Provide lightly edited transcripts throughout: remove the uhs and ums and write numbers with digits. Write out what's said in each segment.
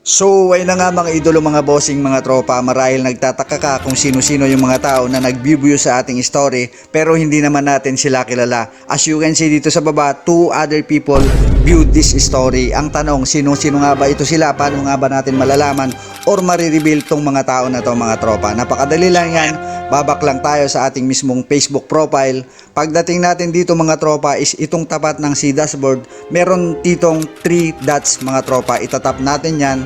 So, ay na nga mga idolo, mga bossing, mga tropa, marahil nagtataka ka kung sino-sino yung mga tao na nag-view sa ating story pero hindi naman natin sila kilala. As you can see dito sa baba, two other people viewed this story. Ang tanong, sino-sino nga ba ito sila? Paano nga ba natin malalaman or marireveal tong mga tao na to, mga tropa? Napakadali lang yan. Babak lang tayo sa ating mismong Facebook profile. Pagdating natin dito mga tropa is itong tapat ng si dashboard, meron ditong 3 dots mga tropa. Itatap natin yan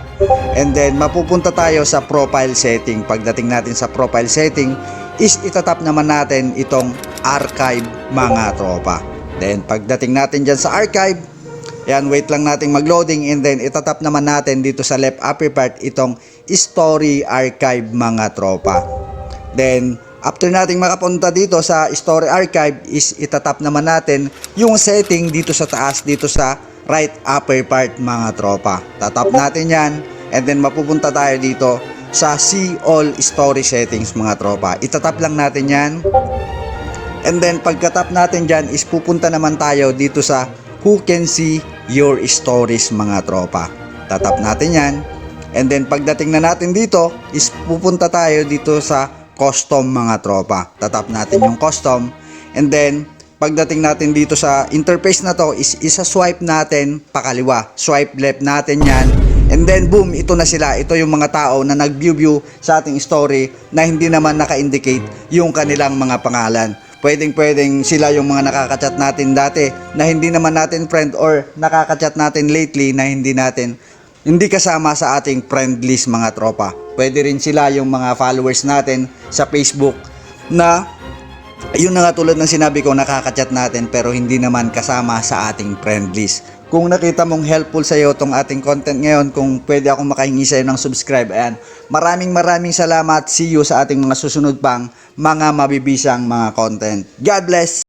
and then mapupunta tayo sa profile setting. Pagdating natin sa profile setting is itatap naman natin itong archive mga tropa. Then pagdating natin dyan sa archive, yan, wait lang nating mag-loading and then itatap naman natin dito sa left upper part itong story archive mga tropa. Then after nating makapunta dito sa story archive is itatap naman natin yung setting dito sa taas, dito sa right upper part mga tropa. Tatap natin yan and then mapupunta tayo dito sa see all story settings mga tropa. Itatap lang natin yan and then pagkatap natin dyan is pupunta naman tayo dito sa who can see your stories mga tropa. Tatap natin yan and then pagdating na natin dito is pupunta tayo dito sa custom mga tropa. Tatap natin yung custom and then pagdating natin dito sa interface na to is isa-swipe natin pakaliwa, swipe left natin yan and then boom, ito na sila. Ito yung mga tao na nag-view sa ating story na hindi naman naka-indicate yung kanilang mga pangalan. Pwedeng sila yung mga nakaka-chat natin dati na hindi naman natin friend or nakaka-chat natin lately na hindi kasama sa ating friend list mga tropa. Pwede rin sila yung mga followers natin sa Facebook na yun na nga, tulad ng sinabi ko, nakaka-chat natin pero hindi naman kasama sa ating friend list. Kung nakita mong helpful sa iyo tong ating content ngayon, kung pwede akong makahingi sa iyo ng subscribe, ayan. Maraming salamat. See you sa ating mga susunod pang mga mabibisang mga content. God bless!